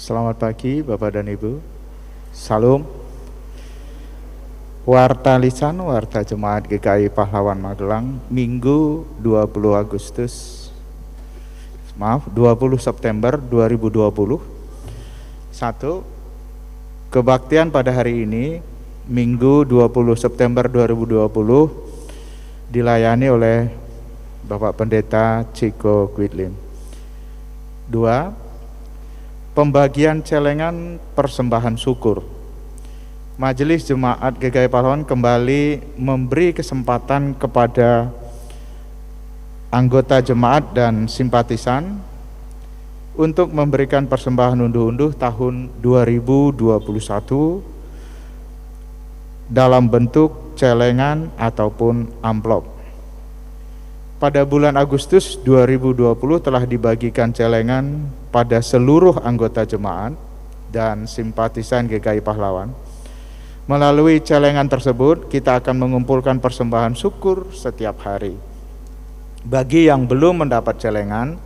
Selamat pagi Bapak dan Ibu. Salam. Warta Lisan, Warta Jemaat GKI Pahlawan Magelang, Minggu 20 September 2020. 1. Kebaktian pada hari ini, Minggu 20 September 2020, dilayani oleh Bapak Pendeta Ciko Quidlim. 2. Pembagian celengan persembahan syukur. Majelis Jemaat GKI Pahlawan kembali memberi kesempatan kepada anggota jemaat dan simpatisan untuk memberikan persembahan unduh-unduh tahun 2021 dalam bentuk celengan ataupun amplop. Pada bulan Agustus 2020 telah dibagikan celengan pada seluruh anggota jemaat dan simpatisan GKI Pahlawan. Melalui celengan tersebut, kita akan mengumpulkan persembahan syukur setiap hari. Bagi yang belum mendapat celengan,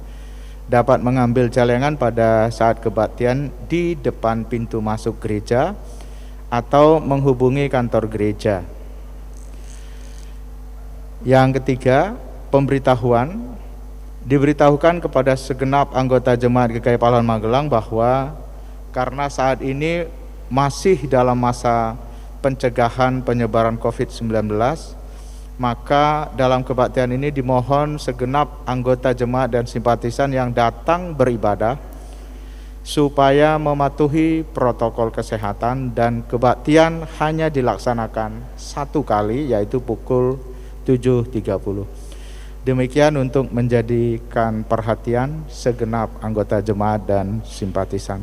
dapat mengambil celengan pada saat kebaktian di depan pintu masuk gereja atau menghubungi kantor gereja. Yang ketiga, pemberitahuan. Diberitahukan kepada segenap anggota jemaat GKI Pahlawan Magelang bahwa karena saat ini masih dalam masa pencegahan penyebaran COVID-19, maka dalam kebaktian ini dimohon segenap anggota jemaat dan simpatisan yang datang beribadah supaya mematuhi protokol kesehatan dan kebaktian hanya dilaksanakan satu kali, yaitu pukul 7.30. Demikian untuk menjadikan perhatian segenap anggota jemaat dan simpatisan.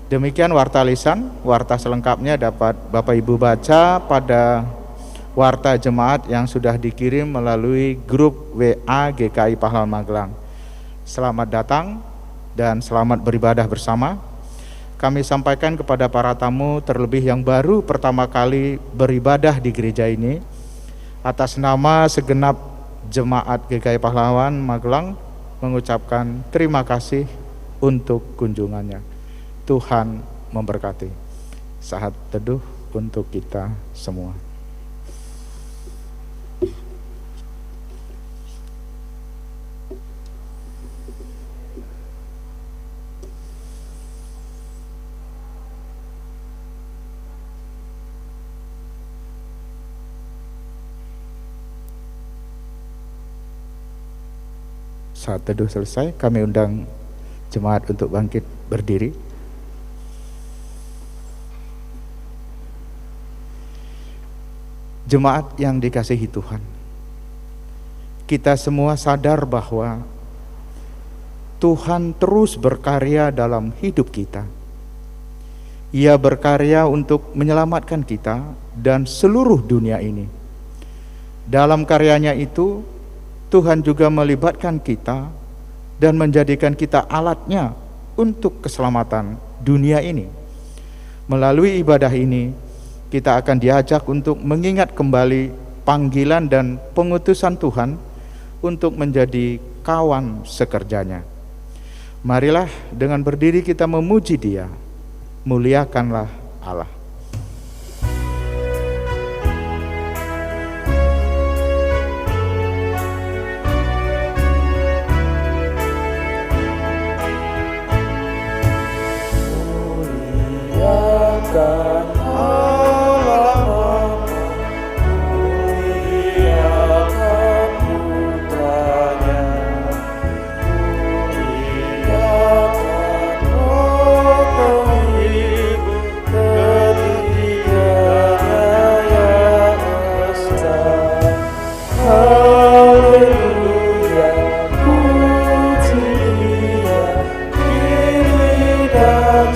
Demikian warta lisan. Warta selengkapnya dapat Bapak Ibu baca pada warta jemaat yang sudah dikirim melalui grup WA GKI Pahlawan Magelang. Selamat datang dan selamat beribadah bersama. Kami sampaikan kepada para tamu terlebih yang baru pertama kali beribadah di gereja ini, atas nama segenap Jemaat GKI Pahlawan Magelang mengucapkan terima kasih untuk kunjungannya. Tuhan memberkati. Saat teduh untuk kita semua. Saat teduh selesai, kami undang jemaat untuk bangkit berdiri. Jemaat yang dikasihi Tuhan, kita semua sadar bahwa Tuhan terus berkarya dalam hidup kita. Ia berkarya untuk menyelamatkan kita dan seluruh dunia ini. Dalam karyanya itu, Tuhan juga melibatkan kita dan menjadikan kita alatnya untuk keselamatan dunia ini. Melalui ibadah ini, kita akan diajak untuk mengingat kembali panggilan dan pengutusan Tuhan untuk menjadi kawan sekerjanya. Marilah dengan berdiri kita memuji Dia, muliakanlah Allah.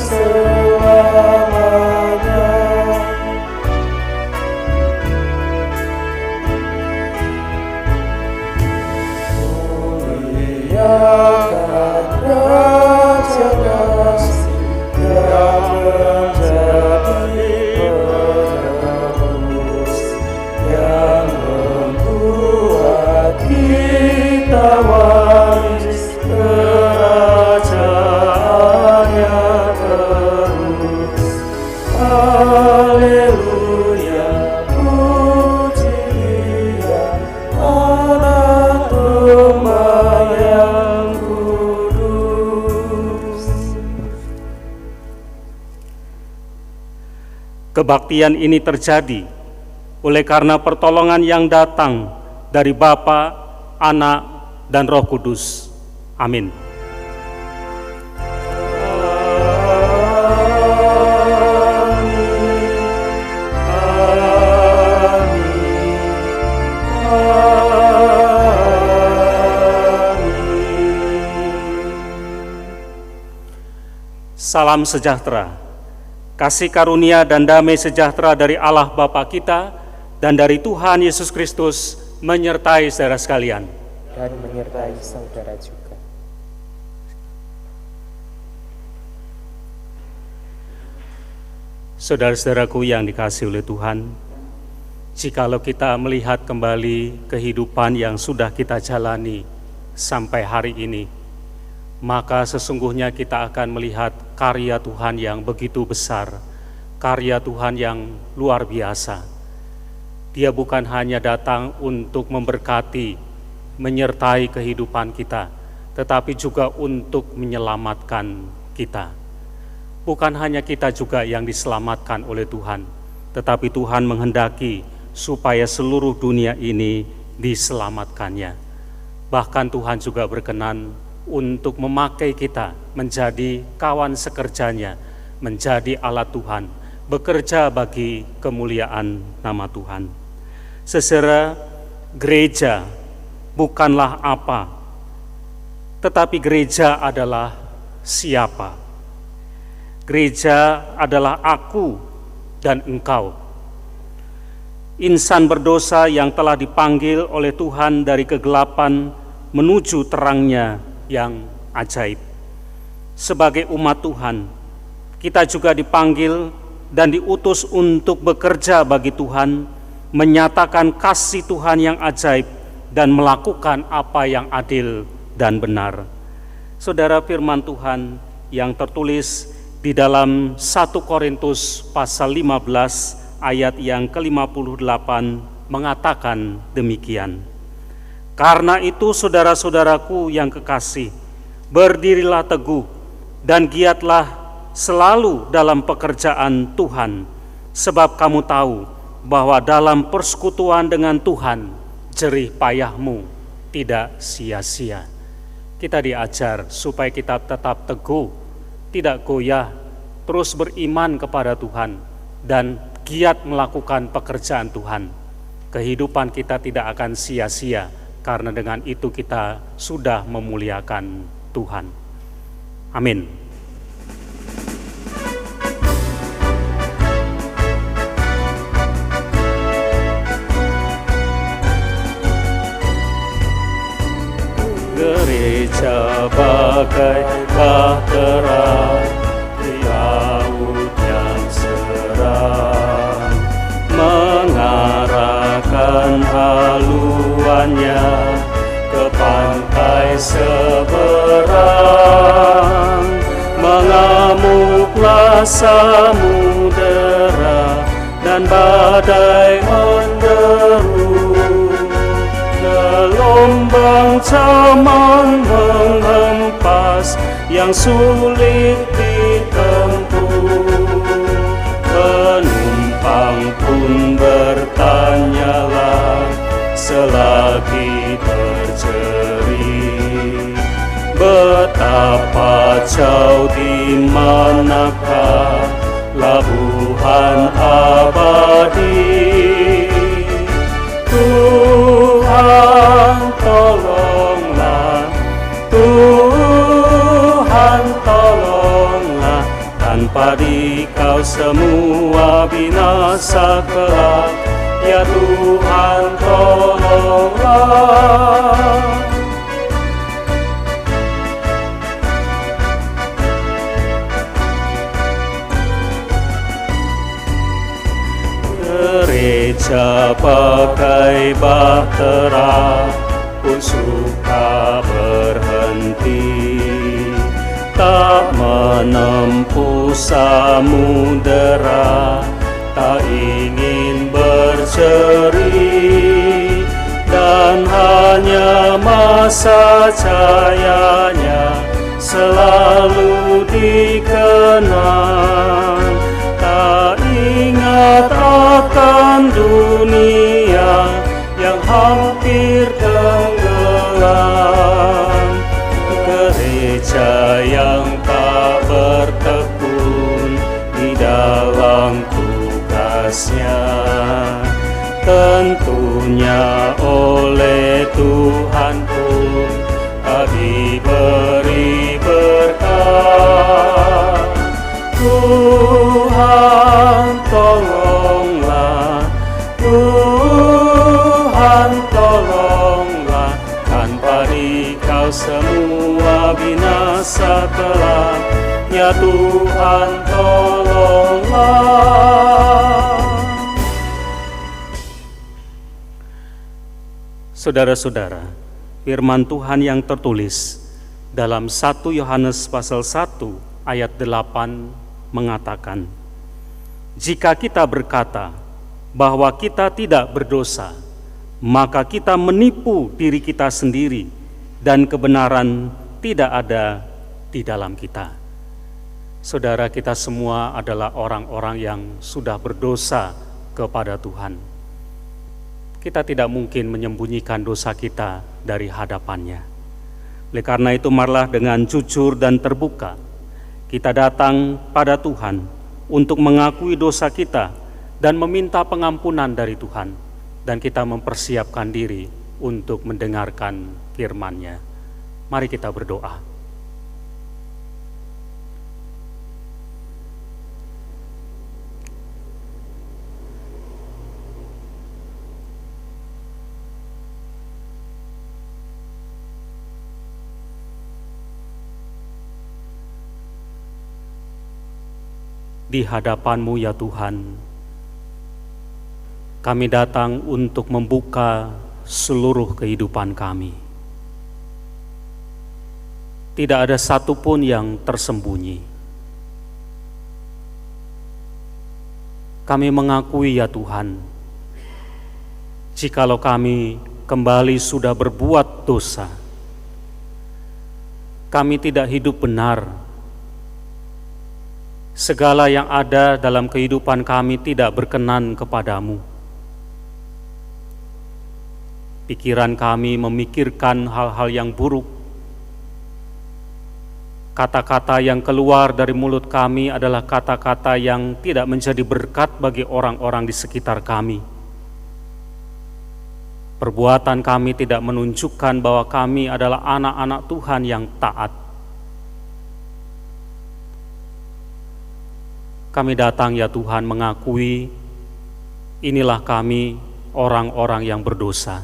Selamanya Kebaktian ini terjadi oleh karena pertolongan yang datang dari Bapa, Anak, dan Roh Kudus. Amin. Salam sejahtera, kasih karunia dan damai sejahtera dari Allah Bapa kita dan dari Tuhan Yesus Kristus menyertai saudara sekalian. Dan menyertai saudara juga. Saudara-saudaraku yang dikasihi oleh Tuhan, jikalau kita melihat kembali kehidupan yang sudah kita jalani sampai hari ini, maka sesungguhnya kita akan melihat karya Tuhan yang begitu besar, karya Tuhan yang luar biasa. Dia bukan hanya datang untuk memberkati, menyertai kehidupan kita, tetapi juga untuk menyelamatkan kita. Bukan hanya kita juga yang diselamatkan oleh Tuhan, tetapi Tuhan menghendaki supaya seluruh dunia ini diselamatkannya. Bahkan Tuhan juga berkenan untuk memakai kita menjadi kawan sekerjanya, menjadi alat Tuhan, bekerja bagi kemuliaan nama Tuhan. Saudara, gereja bukanlah apa, tetapi gereja adalah siapa. Gereja adalah aku dan engkau. Insan berdosa yang telah dipanggil oleh Tuhan dari kegelapan menuju terangnya yang ajaib. Sebagai umat Tuhan, kita juga dipanggil dan diutus untuk bekerja bagi Tuhan, menyatakan kasih Tuhan yang ajaib dan melakukan apa yang adil dan benar. Saudara, firman Tuhan yang tertulis di dalam 1 Korintus pasal 15 ayat yang ke-58 mengatakan demikian. Karena itu saudara-saudaraku yang kekasih, berdirilah teguh dan giatlah selalu dalam pekerjaan Tuhan, sebab kamu tahu bahwa dalam persekutuan dengan Tuhan, jerih payahmu tidak sia-sia. Kita diajar supaya kita tetap teguh, tidak goyah, terus beriman kepada Tuhan, dan giat melakukan pekerjaan Tuhan. Kehidupan kita tidak akan sia-sia, karena dengan itu kita sudah memuliakan Tuhan. Amin. Gereja bagai bahtera di laut yang seram, mengarahkan haluannya ke pantai seberang. Mengamuklah samudera dan badai menderu, gelombang ceman menghempas yang sulit ditempuh. Penumpang pun bertanyalah selagi berjerit, betapa jauh di manakah labuhan abadi. Tuhan tolonglah, Tuhan tolonglah, tanpa Dikau semua binasa kelak. Ya Tuhan tolonglah. Gereja bagai bahtera pun suka berhenti, tak menempuh samudera, tak ingin berceri, dan hanya masa jayanya selalu dikenang. Tak ingat hanya oleh Tuhan pun diberi berkat. Tuhan tolonglah, Tuhan tolonglah, tanpa Dikau semua binasa kelak. Ya Tuhan tolonglah. Saudara-saudara, firman Tuhan yang tertulis dalam 1 Yohanes pasal 1 ayat 8 mengatakan, jika kita berkata bahwa kita tidak berdosa, maka kita menipu diri kita sendiri dan kebenaran tidak ada di dalam kita. Saudara, kita semua adalah orang-orang yang sudah berdosa kepada Tuhan. Kita tidak mungkin menyembunyikan dosa kita dari hadapannya. Oleh karena itu, marilah dengan jujur dan terbuka kita datang pada Tuhan untuk mengakui dosa kita dan meminta pengampunan dari Tuhan, dan kita mempersiapkan diri untuk mendengarkan firman-Nya. Mari kita berdoa. Di hadapan-Mu ya Tuhan, kami datang untuk membuka seluruh kehidupan kami. Tidak ada satupun yang tersembunyi. Kami mengakui ya Tuhan, jikalau kami kembali sudah berbuat dosa, kami tidak hidup benar. Segala yang ada dalam kehidupan kami tidak berkenan kepadamu. Pikiran kami memikirkan hal-hal yang buruk. Kata-kata yang keluar dari mulut kami adalah kata-kata yang tidak menjadi berkat bagi orang-orang di sekitar kami. Perbuatan kami tidak menunjukkan bahwa kami adalah anak-anak Tuhan yang taat. Kami datang ya Tuhan mengakui, inilah kami orang-orang yang berdosa.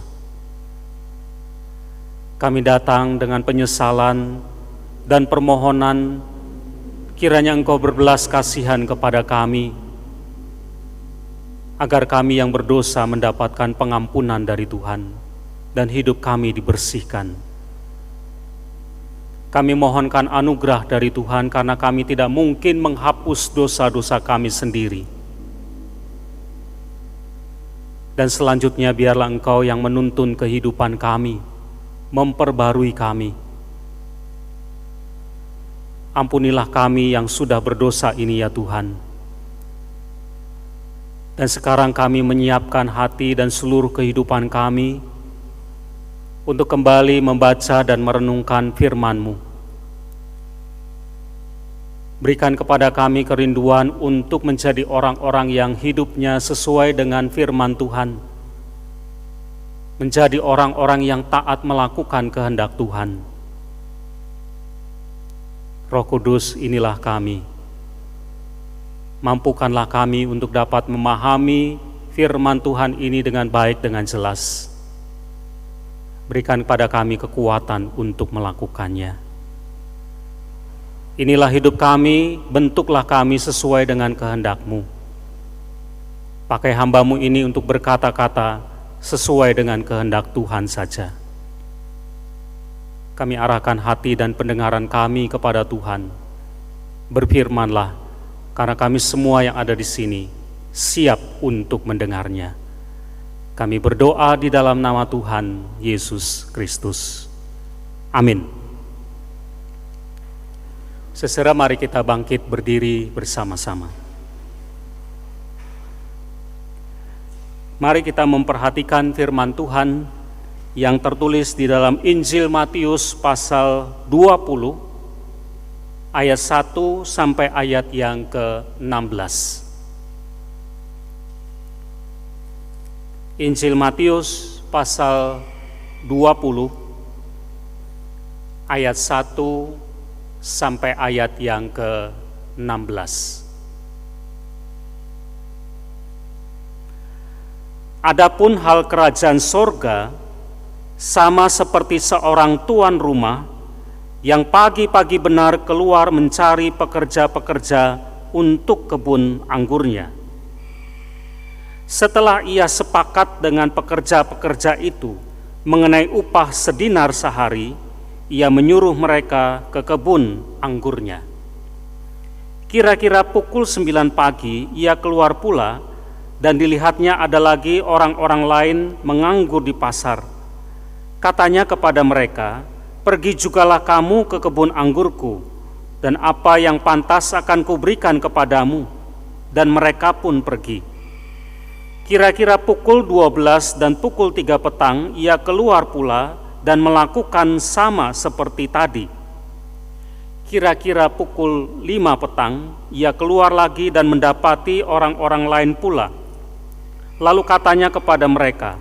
Kami datang dengan penyesalan dan permohonan, kiranya Engkau berbelas kasihan kepada kami, agar kami yang berdosa mendapatkan pengampunan dari Tuhan, dan hidup kami dibersihkan. Kami mohonkan anugerah dari Tuhan karena kami tidak mungkin menghapus dosa-dosa kami sendiri. Dan selanjutnya biarlah Engkau yang menuntun kehidupan kami, memperbarui kami. Ampunilah kami yang sudah berdosa ini ya Tuhan. Dan sekarang kami menyiapkan hati dan seluruh kehidupan kami untuk kembali membaca dan merenungkan firman-Mu. Berikan kepada kami kerinduan untuk menjadi orang-orang yang hidupnya sesuai dengan firman Tuhan, menjadi orang-orang yang taat melakukan kehendak Tuhan. Roh Kudus, inilah kami. Mampukanlah kami untuk dapat memahami firman Tuhan ini dengan baik, dengan jelas. Berikan kepada kami kekuatan untuk melakukannya. Inilah hidup kami, bentuklah kami sesuai dengan kehendak-Mu. Pakai hamba-Mu ini untuk berkata-kata sesuai dengan kehendak Tuhan saja. Kami arahkan hati dan pendengaran kami kepada Tuhan. Berfirmanlah, karena kami semua yang ada di sini siap untuk mendengarnya. Kami berdoa di dalam nama Tuhan Yesus Kristus. Amin. Sesera mari kita bangkit berdiri bersama-sama. Mari kita memperhatikan firman Tuhan yang tertulis di dalam Injil Matius pasal 20 ayat 1 sampai ayat yang ke-16. Injil Matius pasal 20 ayat 1 sampai ayat yang ke-16. Adapun hal kerajaan sorga sama seperti seorang tuan rumah yang pagi-pagi benar keluar mencari pekerja-pekerja untuk kebun anggurnya. Setelah ia sepakat dengan pekerja-pekerja itu mengenai upah sedinar sehari, ia menyuruh mereka ke kebun anggurnya. Kira-kira pukul 9 pagi ia keluar pula, dan dilihatnya ada lagi orang-orang lain menganggur di pasar. Katanya kepada mereka, "Pergi jugalah kamu ke kebun anggurku, dan apa yang pantas akan kuberikan kepadamu." Dan mereka pun pergi. Kira-kira pukul 12 dan pukul 3 petang ia keluar pula dan melakukan sama seperti tadi. Kira-kira pukul 5 petang ia keluar lagi dan mendapati orang-orang lain pula. Lalu katanya kepada mereka,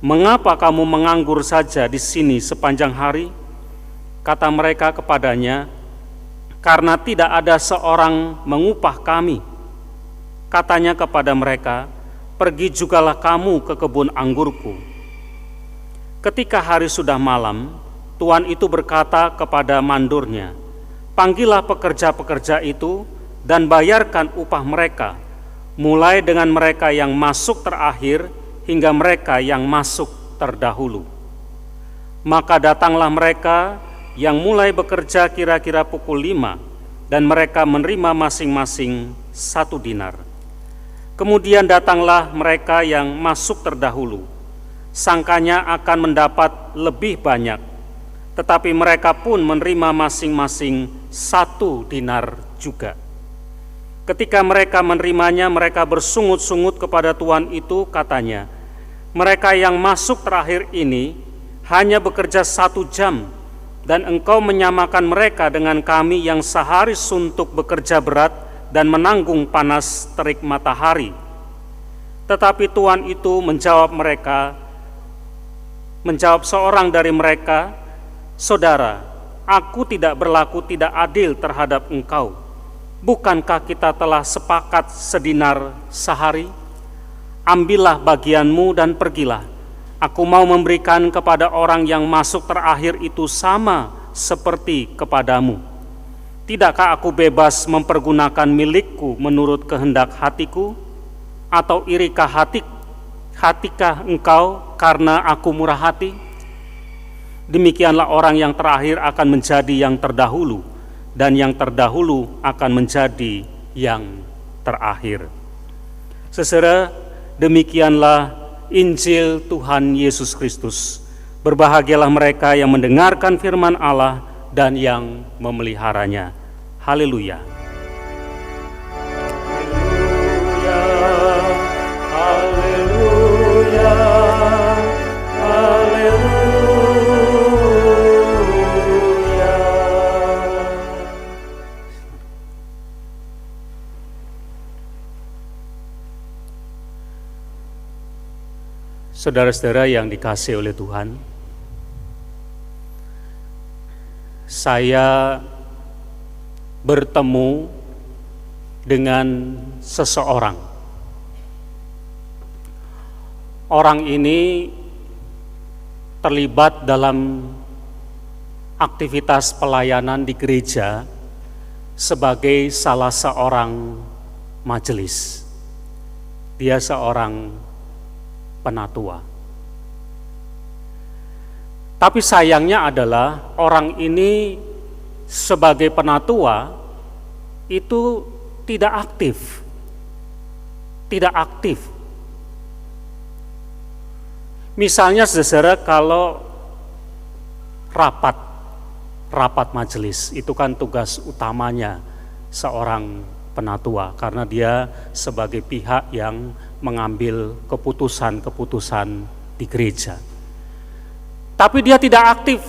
"Mengapa kamu menganggur saja di sini sepanjang hari?" Kata mereka kepadanya, "Karena tidak ada seorang mengupah kami." Katanya kepada mereka, "Pergi jugalah kamu ke kebun anggurku." Ketika hari sudah malam, tuan itu berkata kepada mandornya, "Panggillah pekerja-pekerja itu dan bayarkan upah mereka, mulai dengan mereka yang masuk terakhir hingga mereka yang masuk terdahulu." Maka datanglah mereka yang mulai bekerja kira-kira pukul 5, dan mereka menerima masing-masing 1 dinar. Kemudian datanglah mereka yang masuk terdahulu, sangkanya akan mendapat lebih banyak, tetapi mereka pun menerima masing-masing 1 dinar juga. Ketika mereka menerimanya, mereka bersungut-sungut kepada tuan itu, katanya, "Mereka yang masuk terakhir ini hanya bekerja 1 jam, dan engkau menyamakan mereka dengan kami yang sehari suntuk bekerja berat dan menanggung panas terik matahari." Tetapi tuan itu menjawab seorang dari mereka, "Saudara, aku tidak berlaku tidak adil terhadap engkau. Bukankah kita telah sepakat sedinar sehari? Ambillah bagianmu dan pergilah. Aku mau memberikan kepada orang yang masuk terakhir itu sama seperti kepadamu. Tidakkah aku bebas mempergunakan milikku menurut kehendak hatiku? Atau irikah hatikah engkau karena aku murah hati?" Demikianlah orang yang terakhir akan menjadi yang terdahulu, dan yang terdahulu akan menjadi yang terakhir. Saudara, demikianlah Injil Tuhan Yesus Kristus. Berbahagialah mereka yang mendengarkan firman Allah dan yang memeliharanya. Haleluya. Haleluya. Haleluya. Saudara-saudara yang dikasihi oleh Tuhan, saya bertemu dengan seseorang. Orang ini terlibat dalam aktivitas pelayanan di gereja sebagai salah seorang majelis. Dia seorang penatua. Tapi sayangnya adalah orang ini sebagai penatua itu tidak aktif. Tidak aktif. Misalnya saudara, kalau rapat majelis, itu kan tugas utamanya seorang penatua, karena dia sebagai pihak yang mengambil keputusan-keputusan di gereja. Tapi dia tidak aktif.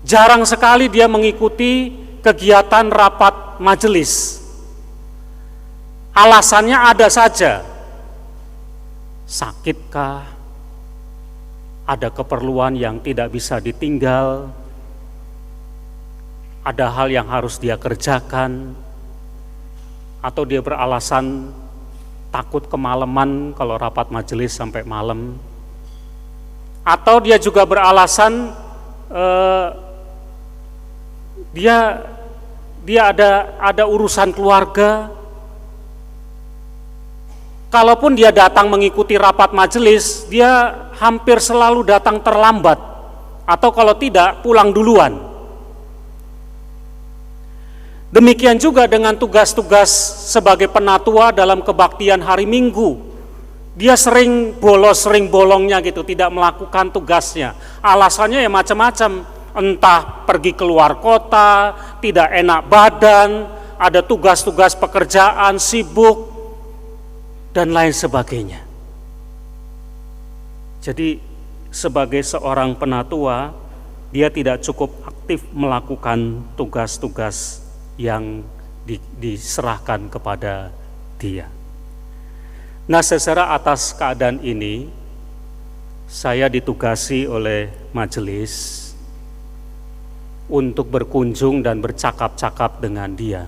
Jarang sekali dia mengikuti kegiatan rapat majelis. Alasannya ada saja. Sakitkah? Ada keperluan yang tidak bisa ditinggal? Ada hal yang harus dia kerjakan? Atau dia beralasan takut kemalaman kalau rapat majelis sampai malam? Atau dia juga beralasan dia ada urusan keluarga? Kalaupun dia datang mengikuti rapat majelis, dia hampir selalu datang terlambat, atau kalau tidak pulang duluan. Demikian juga dengan tugas-tugas sebagai penatua dalam kebaktian hari Minggu. Dia sering bolos, sering bolongnya gitu, tidak melakukan tugasnya. Alasannya ya macam-macam, entah pergi keluar kota, tidak enak badan, ada tugas-tugas pekerjaan, sibuk, dan lain sebagainya. Jadi sebagai seorang penatua, dia tidak cukup aktif melakukan tugas-tugas yang diserahkan kepada dia. Nah, secara atas keadaan ini, saya ditugasi oleh majelis untuk berkunjung dan bercakap-cakap dengan dia.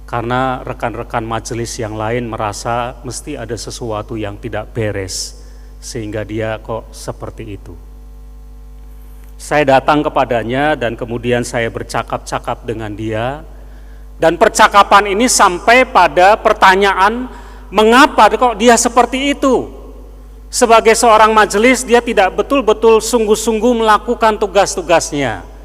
Karena rekan-rekan majelis yang lain merasa mesti ada sesuatu yang tidak beres, sehingga dia kok seperti itu. Saya datang kepadanya dan kemudian saya bercakap-cakap dengan dia, dan percakapan ini sampai pada pertanyaan, mengapa kok dia seperti itu? Sebagai seorang majelis, dia tidak betul-betul sungguh-sungguh melakukan tugas-tugasnya.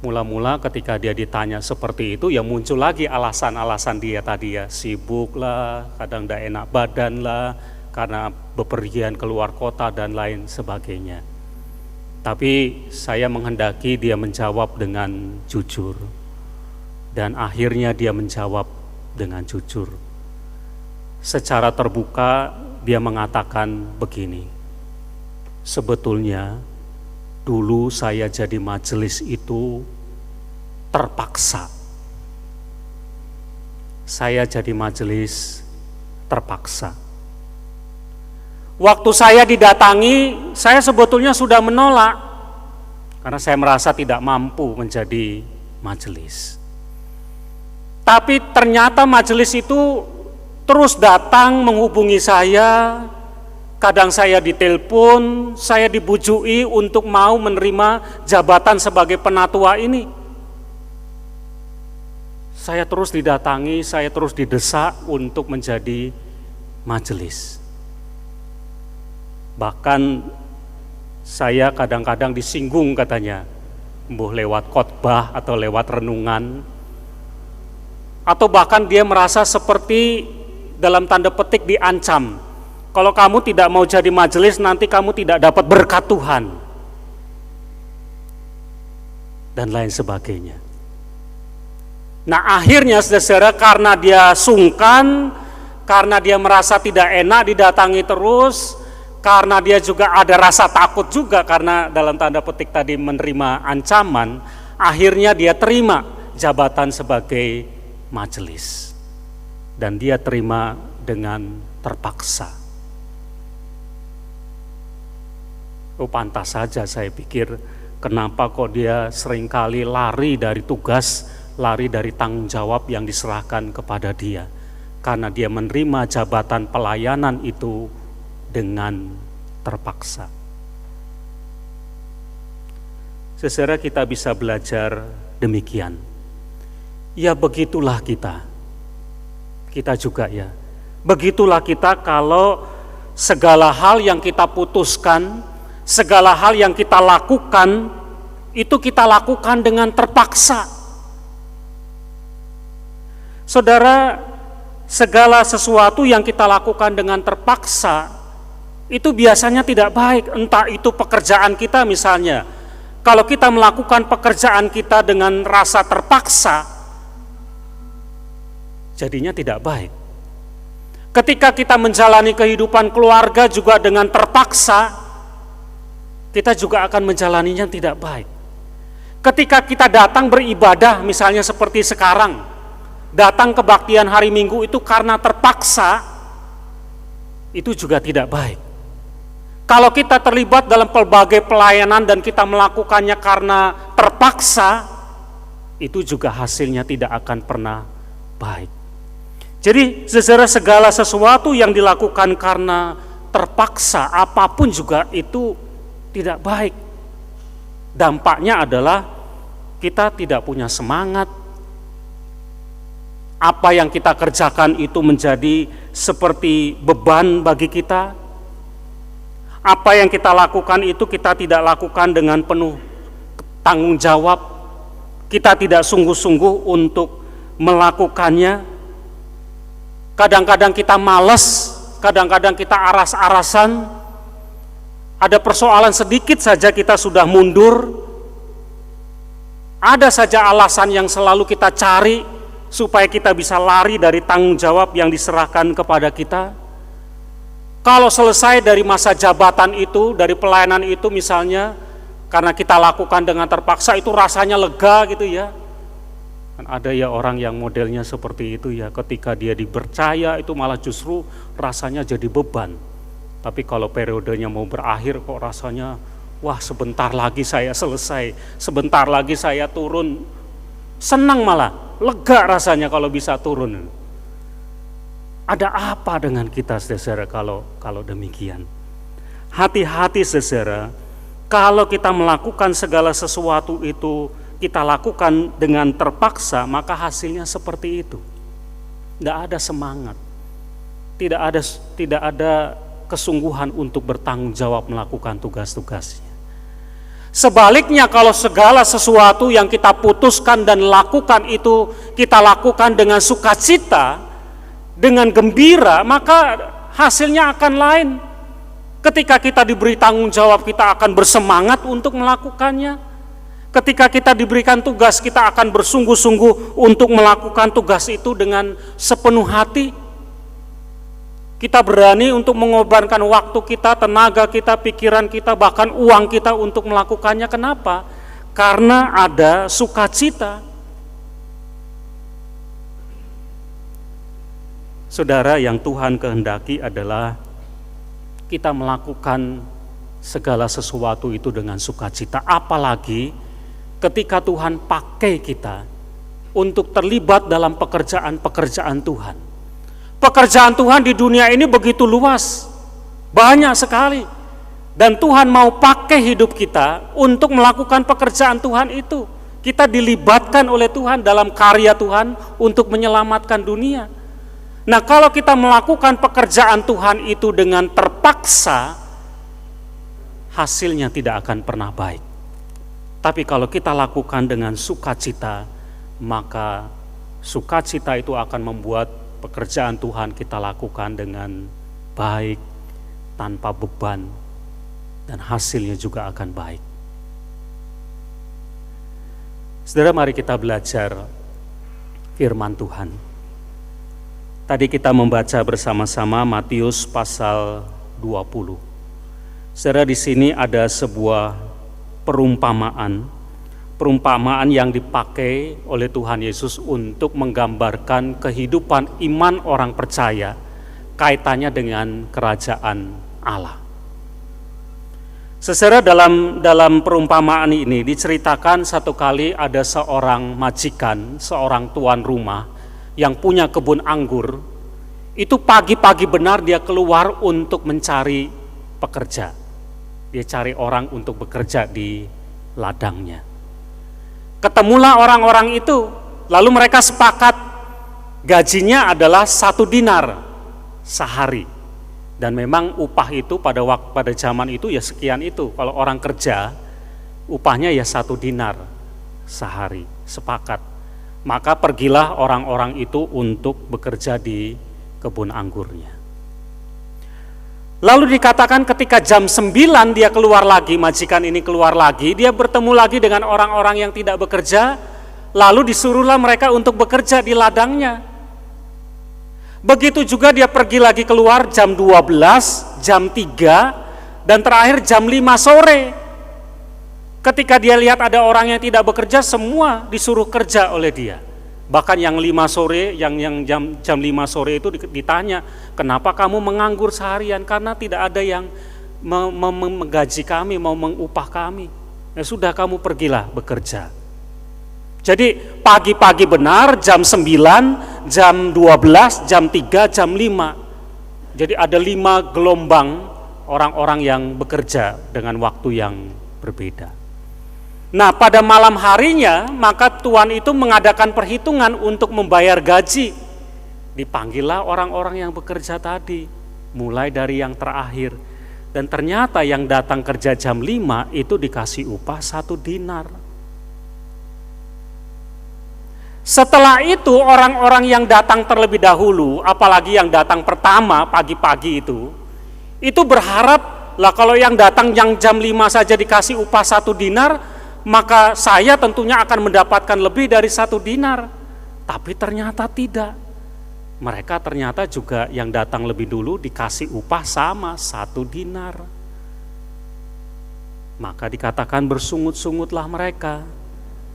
Mula-mula ketika dia ditanya seperti itu, ya muncul lagi alasan-alasan dia tadi ya, sibuk lah, kadang tidak enak badan lah, karena bepergian keluar kota dan lain sebagainya. Tapi saya menghendaki dia menjawab dengan jujur, dan akhirnya dia menjawab dengan jujur. Secara terbuka dia mengatakan begini, sebetulnya dulu saya jadi majelis itu terpaksa. Saya jadi majelis terpaksa. Waktu saya didatangi, saya sebetulnya sudah menolak karena saya merasa tidak mampu menjadi majelis. Tapi ternyata majelis itu terus datang menghubungi saya. Kadang saya ditelepon, saya dibujui untuk mau menerima jabatan sebagai penatua ini. Saya terus didatangi, saya terus didesak untuk menjadi majelis. Bahkan saya kadang-kadang disinggung katanya, mbuh lewat khotbah atau lewat renungan, atau bahkan dia merasa seperti dalam tanda petik diancam. Kalau kamu tidak mau jadi majelis, nanti kamu tidak dapat berkat Tuhan, dan lain sebagainya. Nah akhirnya saudara, karena dia sungkan, karena dia merasa tidak enak didatangi terus, karena dia juga ada rasa takut juga karena dalam tanda petik tadi menerima ancaman, akhirnya dia terima jabatan sebagai majelis, dan dia terima dengan terpaksa. Oh, pantas saja saya pikir, kenapa kok dia seringkali lari dari tugas, lari dari tanggung jawab yang diserahkan kepada dia. Karena dia menerima jabatan pelayanan itu dengan terpaksa. Saudara, kita bisa belajar demikian. Ya begitulah kita juga ya. Begitulah kita kalau segala hal yang kita putuskan, segala hal yang kita lakukan, itu kita lakukan dengan terpaksa. Saudara, segala sesuatu yang kita lakukan dengan terpaksa, itu biasanya tidak baik. Entah itu pekerjaan kita misalnya, kalau kita melakukan pekerjaan kita dengan rasa terpaksa, jadinya tidak baik. Ketika kita menjalani kehidupan keluarga juga dengan terpaksa, kita juga akan menjalaninya tidak baik. Ketika kita datang beribadah, misalnya seperti sekarang, datang kebaktian hari Minggu itu karena terpaksa, itu juga tidak baik. Kalau kita terlibat dalam pelbagai pelayanan dan kita melakukannya karena terpaksa, itu juga hasilnya tidak akan pernah baik. Jadi saudara, segala sesuatu yang dilakukan karena terpaksa apapun juga itu tidak baik. Dampaknya adalah kita tidak punya semangat. Apa yang kita kerjakan itu menjadi seperti beban bagi kita. Apa yang kita lakukan itu kita tidak lakukan dengan penuh tanggung jawab. Kita tidak sungguh-sungguh untuk melakukannya. Kadang-kadang kita malas, kadang-kadang kita aras-arasan. Ada persoalan sedikit saja kita sudah mundur. Ada saja alasan yang selalu kita cari supaya kita bisa lari dari tanggung jawab yang diserahkan kepada kita. Kalau selesai dari masa jabatan itu, dari pelayanan itu misalnya, karena kita lakukan dengan terpaksa, itu rasanya lega gitu ya. Kan ada ya orang yang modelnya seperti itu ya, ketika dia dipercaya itu malah justru rasanya jadi beban. Tapi kalau periodenya mau berakhir kok rasanya, wah sebentar lagi saya selesai, sebentar lagi saya turun. Senang malah, lega rasanya kalau bisa turun. Ada apa dengan kita saudara kalau demikian? Hati-hati saudara, kalau kita melakukan segala sesuatu itu kita lakukan dengan terpaksa, maka hasilnya seperti itu. Tidak ada semangat, tidak ada kesungguhan untuk bertanggung jawab melakukan tugas-tugasnya. Sebaliknya, kalau segala sesuatu yang kita putuskan dan lakukan itu kita lakukan dengan sukacita, dengan gembira, maka hasilnya akan lain. Ketika kita diberi tanggung jawab, kita akan bersemangat untuk melakukannya. Ketika kita diberikan tugas, kita akan bersungguh-sungguh untuk melakukan tugas itu dengan sepenuh hati. Kita berani untuk mengorbankan waktu kita, tenaga kita, pikiran kita, bahkan uang kita untuk melakukannya. Kenapa? Karena ada sukacita. Saudara, yang Tuhan kehendaki adalah kita melakukan segala sesuatu itu dengan sukacita. Apalagi ketika Tuhan pakai kita untuk terlibat dalam pekerjaan-pekerjaan Tuhan. Pekerjaan Tuhan di dunia ini begitu luas, banyak sekali. Dan Tuhan mau pakai hidup kita untuk melakukan pekerjaan Tuhan itu. Kita dilibatkan oleh Tuhan dalam karya Tuhan untuk menyelamatkan dunia. Nah, kalau kita melakukan pekerjaan Tuhan itu dengan terpaksa, hasilnya tidak akan pernah baik. Tapi kalau kita lakukan dengan sukacita, maka sukacita itu akan membuat pekerjaan Tuhan kita lakukan dengan baik, tanpa beban, dan hasilnya juga akan baik. Saudara, mari kita belajar firman Tuhan. Tadi kita membaca bersama-sama Matius pasal 20. Saudara, di sini ada sebuah perumpamaan yang dipakai oleh Tuhan Yesus untuk menggambarkan kehidupan iman orang percaya kaitannya dengan kerajaan Allah. Saudara, dalam perumpamaan ini diceritakan satu kali ada seorang majikan, seorang tuan rumah yang punya kebun anggur. Itu pagi-pagi benar dia keluar untuk mencari pekerja. Dia cari orang untuk bekerja di ladangnya. Ketemulah orang-orang itu, lalu mereka sepakat gajinya adalah 1 dinar sehari. Dan memang upah itu pada zaman itu ya sekian itu. Kalau orang kerja, upahnya ya 1 dinar sehari, sepakat. Maka pergilah orang-orang itu untuk bekerja di kebun anggurnya. Lalu dikatakan ketika jam 9 dia keluar lagi, majikan ini keluar lagi, dia bertemu lagi dengan orang-orang yang tidak bekerja, lalu disuruhlah mereka untuk bekerja di ladangnya. Begitu juga dia pergi lagi keluar jam 12, jam 3, dan terakhir jam 5 sore. Ketika dia lihat ada orang yang tidak bekerja, semua disuruh kerja oleh dia. Bahkan yang 5 sore, yang jam 5 sore itu ditanya, kenapa kamu menganggur seharian? Karena tidak ada yang menggaji kami, mau mengupah kami. Ya sudah, kamu pergilah bekerja. Jadi pagi-pagi benar, jam 9, jam 12, jam 3, jam 5. Jadi ada 5 gelombang orang-orang yang bekerja dengan waktu yang berbeda. Nah, pada malam harinya maka Tuhan itu mengadakan perhitungan untuk membayar gaji. Dipanggillah orang-orang yang bekerja tadi, mulai dari yang terakhir. Dan ternyata yang datang kerja jam 5 itu dikasih upah 1 dinar. Setelah itu orang-orang yang datang terlebih dahulu, apalagi yang datang pertama pagi-pagi itu berharap lah kalau yang datang yang jam 5 saja dikasih upah 1 dinar, maka saya tentunya akan mendapatkan lebih dari 1 dinar. Tapi ternyata tidak. Mereka ternyata juga yang datang lebih dulu dikasih upah sama 1 dinar. Maka dikatakan bersungut-sungutlah mereka.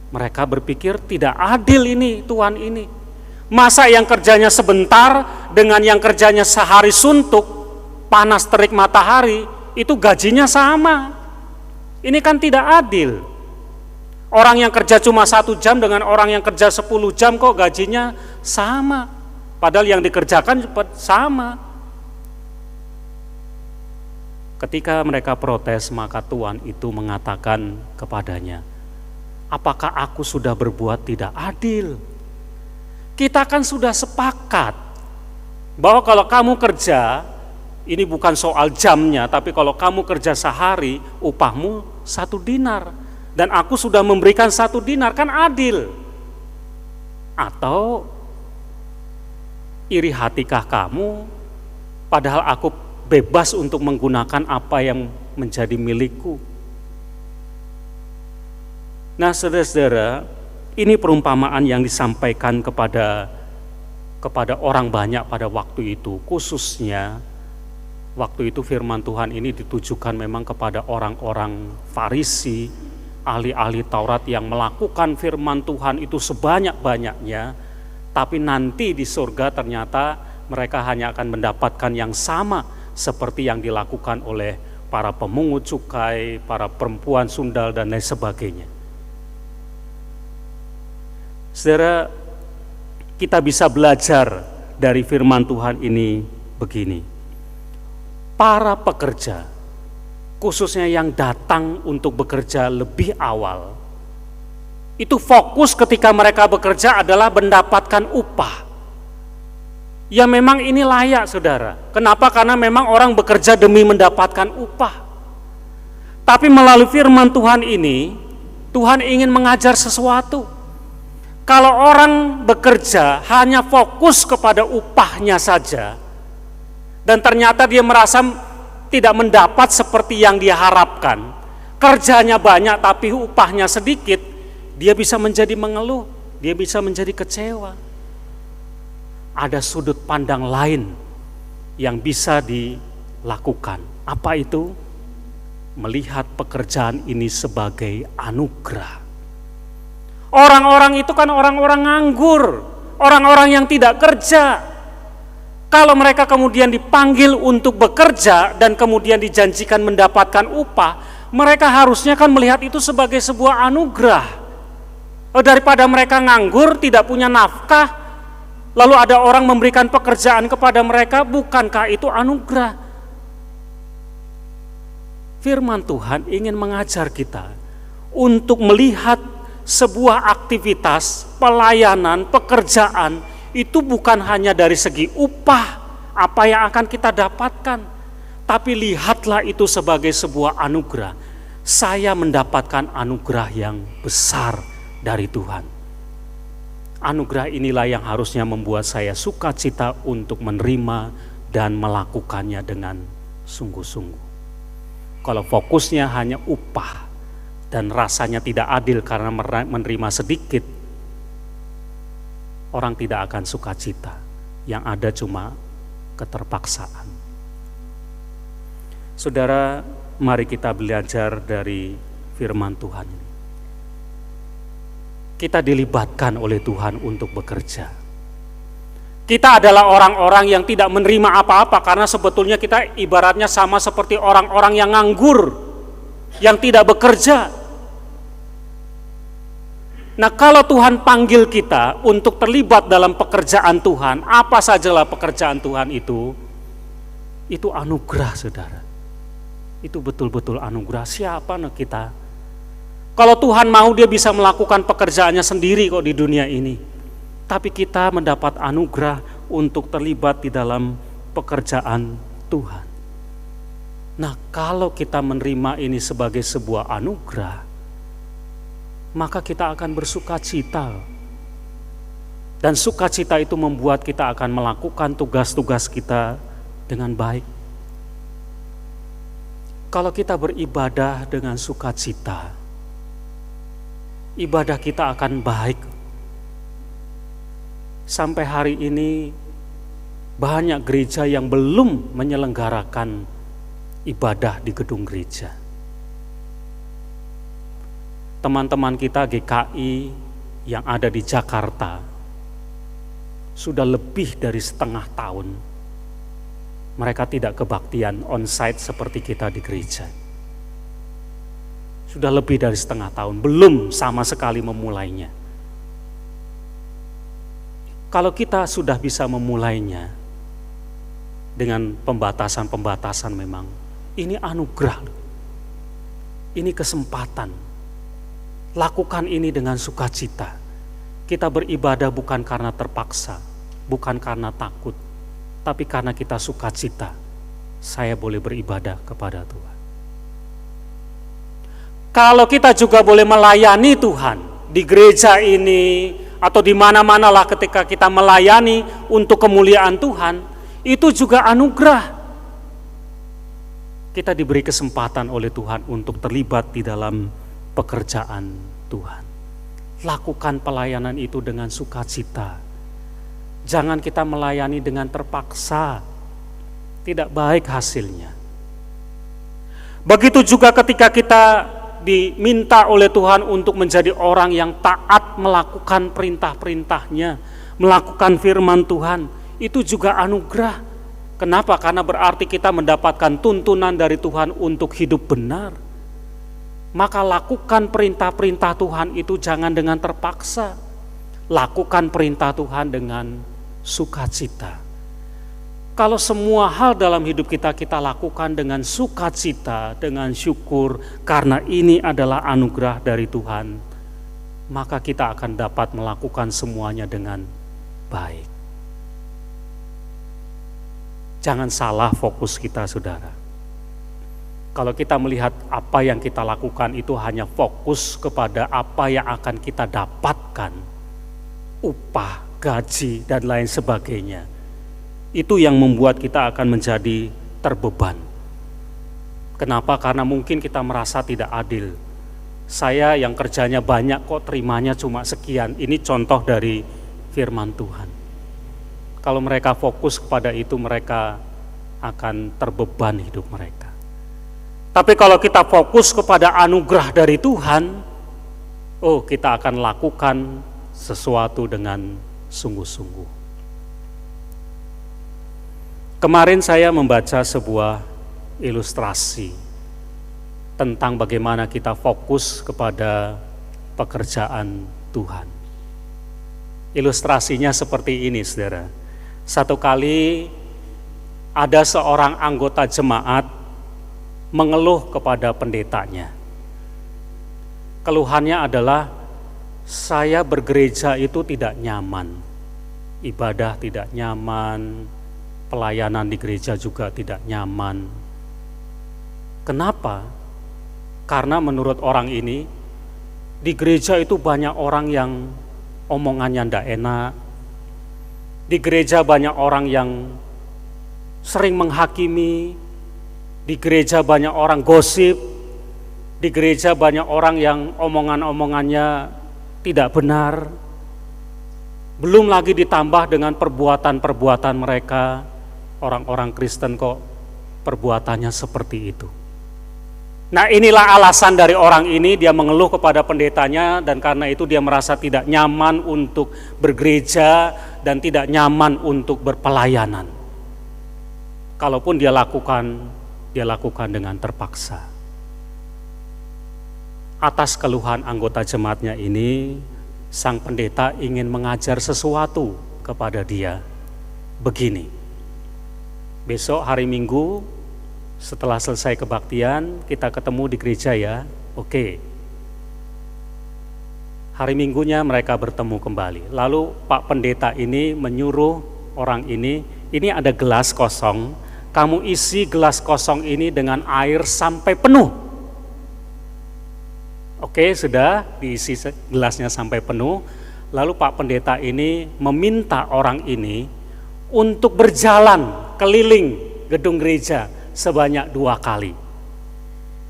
Mereka berpikir tidak adil ini Tuhan ini. Masa yang kerjanya sebentar dengan yang kerjanya sehari suntuk, panas terik matahari, itu gajinya sama. Ini kan tidak adil. Orang yang kerja cuma 1 jam dengan orang yang kerja 10 jam kok gajinya sama. Padahal yang dikerjakan sama. Ketika mereka protes, maka Tuhan itu mengatakan kepadanya, apakah aku sudah berbuat tidak adil? Kita kan sudah sepakat bahwa kalau kamu kerja, ini bukan soal jamnya, tapi kalau kamu kerja sehari, upahmu 1 dinar. Dan aku sudah memberikan 1 dinar, kan adil. Atau iri hatikah kamu, padahal aku bebas untuk menggunakan apa yang menjadi milikku. Nah, saudara-saudara, ini perumpamaan yang disampaikan kepada orang banyak pada waktu itu. Khususnya waktu itu firman Tuhan ini ditujukan memang kepada orang-orang Farisi, ahli-ahli Taurat yang melakukan firman Tuhan itu sebanyak-banyaknya, tapi nanti di surga ternyata mereka hanya akan mendapatkan yang sama seperti yang dilakukan oleh para pemungut cukai, para perempuan sundal dan lain sebagainya. Saudara, kita bisa belajar dari firman Tuhan ini begini. Para pekerja, khususnya yang datang untuk bekerja lebih awal, itu fokus ketika mereka bekerja adalah mendapatkan upah. Ya memang ini layak, saudara. Kenapa? Karena memang orang bekerja demi mendapatkan upah. Tapi melalui firman Tuhan ini, Tuhan ingin mengajar sesuatu. Kalau orang bekerja hanya fokus kepada upahnya saja, dan ternyata dia merasa tidak mendapat seperti yang dia harapkan, kerjanya banyak tapi upahnya sedikit, dia bisa menjadi mengeluh, dia bisa menjadi kecewa. Ada sudut pandang lain yang bisa dilakukan. Apa itu? Melihat pekerjaan ini sebagai anugerah. Orang-orang itu kan orang-orang nganggur, orang-orang yang tidak kerja. Kalau mereka kemudian dipanggil untuk bekerja dan kemudian dijanjikan mendapatkan upah, mereka harusnya kan melihat itu sebagai sebuah anugerah. Daripada mereka nganggur, tidak punya nafkah, lalu ada orang memberikan pekerjaan kepada mereka, bukankah itu anugerah? Firman Tuhan ingin mengajar kita untuk melihat sebuah aktivitas, pelayanan, pekerjaan itu bukan hanya dari segi upah apa yang akan kita dapatkan, tapi lihatlah itu sebagai sebuah anugerah. Saya mendapatkan anugerah yang besar dari Tuhan. Anugerah inilah yang harusnya membuat saya sukacita untuk menerima dan melakukannya dengan sungguh-sungguh. Kalau fokusnya hanya upah dan rasanya tidak adil karena menerima sedikit, orang tidak akan sukacita. Yang ada cuma keterpaksaan. Saudara, mari kita belajar dari firman Tuhan ini. Para pekerja, khususnya yang datang untuk bekerja lebih awal, itu fokus ketika mereka bekerja adalah mendapatkan upah. Ya memang ini layak, saudara. Kenapa? Karena memang orang bekerja demi mendapatkan upah. Tapi melalui firman Tuhan ini, Tuhan ingin mengajar sesuatu. Kalau fokusnya hanya upah dan rasanya tidak adil karena menerima sedikit, orang tidak akan sukacita. Yang ada cuma keterpaksaan. Saudara, mari kita belajar dari firman Tuhan ini. kita dilibatkan oleh Tuhan untuk bekerja. Kita adalah orang-orang yang tidak menerima apa-apa karena sebetulnya kita ibaratnya sama seperti orang-orang yang nganggur, yang tidak bekerja. Nah, kalau Tuhan panggil kita untuk terlibat dalam pekerjaan Tuhan, apa sajalah pekerjaan Tuhan itu anugerah, saudara. Itu betul-betul anugerah. Siapa kita? Kalau Tuhan mau, dia bisa melakukan pekerjaannya sendiri kok di dunia ini. Tapi kita mendapat anugerah untuk terlibat di dalam pekerjaan Tuhan. Nah, kalau kita menerima ini sebagai sebuah anugerah, maka kita akan bersukacita. Dan sukacita itu membuat kita akan melakukan tugas-tugas kita dengan baik. Kalau kita beribadah dengan sukacita, ibadah kita akan baik. Sampai hari ini banyak gereja yang belum menyelenggarakan ibadah di gedung gereja. Teman-teman kita GKI yang ada di Jakarta sudah lebih dari setengah tahun mereka tidak kebaktian on-site seperti kita di gereja. Sudah lebih dari setengah tahun, belum sama sekali memulainya. Kalau kita sudah bisa memulainya dengan pembatasan-pembatasan, memang ini anugerah, ini kesempatan. Lakukan ini dengan sukacita. Kita beribadah bukan karena terpaksa, bukan karena takut, tapi karena kita sukacita. Saya boleh beribadah kepada Tuhan. Kalau kita juga boleh melayani Tuhan di gereja ini, atau di mana-mana lah ketika kita melayani untuk kemuliaan Tuhan, itu juga anugerah. Kita diberi kesempatan oleh Tuhan untuk terlibat di dalam pekerjaan Tuhan. Lakukan pelayanan itu dengan sukacita. Jangan kita melayani dengan terpaksa. Tidak baik hasilnya. Begitu juga ketika kita diminta oleh Tuhan untuk menjadi orang yang taat melakukan perintah-perintahnya, melakukan firman Tuhan, itu juga anugerah. Kenapa? Karena berarti kita mendapatkan tuntunan dari Tuhan untuk hidup benar. Maka lakukan perintah-perintah Tuhan itu jangan dengan terpaksa. Lakukan perintah Tuhan dengan sukacita. Kalau semua hal dalam hidup kita lakukan dengan sukacita, dengan syukur, karena ini adalah anugerah dari Tuhan, maka kita akan dapat melakukan semuanya dengan baik. Jangan salah fokus kita, saudara. Kalau kita melihat apa yang kita lakukan itu hanya fokus kepada apa yang akan kita dapatkan, upah, gaji, dan lain sebagainya, itu yang membuat kita akan menjadi terbeban. Kenapa? Karena mungkin kita merasa tidak adil. Saya yang kerjanya banyak kok terimanya cuma sekian. Ini contoh dari firman Tuhan. Kalau mereka fokus kepada itu, mereka akan terbeban hidup mereka. Tapi kalau kita fokus kepada anugerah dari Tuhan, kita akan lakukan sesuatu dengan sungguh-sungguh. Kemarin saya membaca sebuah ilustrasi tentang bagaimana kita fokus kepada pekerjaan Tuhan. Ilustrasinya seperti ini, saudara. Satu kali ada seorang anggota jemaat mengeluh kepada pendetanya. Keluhannya adalah, saya bergereja itu tidak nyaman, ibadah tidak nyaman, pelayanan di gereja juga tidak nyaman. Kenapa? Karena menurut orang ini, di gereja itu banyak orang yang omongannya ndak enak. Di gereja banyak orang yang sering menghakimi. Di gereja banyak orang gosip. Di gereja banyak orang yang omongan-omongannya tidak benar. Belum lagi ditambah dengan perbuatan-perbuatan mereka. Orang-orang Kristen kok perbuatannya seperti itu. Nah, inilah alasan dari orang ini, dia mengeluh kepada pendetanya dan karena itu dia merasa tidak nyaman untuk bergereja dan tidak nyaman untuk berpelayanan. Kalaupun dia lakukan dengan terpaksa. Atas keluhan anggota jemaatnya ini, sang pendeta ingin mengajar sesuatu kepada dia. Begini, besok hari Minggu setelah selesai kebaktian, kita ketemu di gereja ya. Oke. Hari Minggunya mereka bertemu kembali. Lalu Pak Pendeta ini menyuruh orang ini ada gelas kosong, kamu isi gelas kosong ini dengan air sampai penuh. Oke, sudah diisi gelasnya sampai penuh. Lalu Pak Pendeta ini meminta orang ini untuk berjalan keliling gedung gereja sebanyak 2 kali.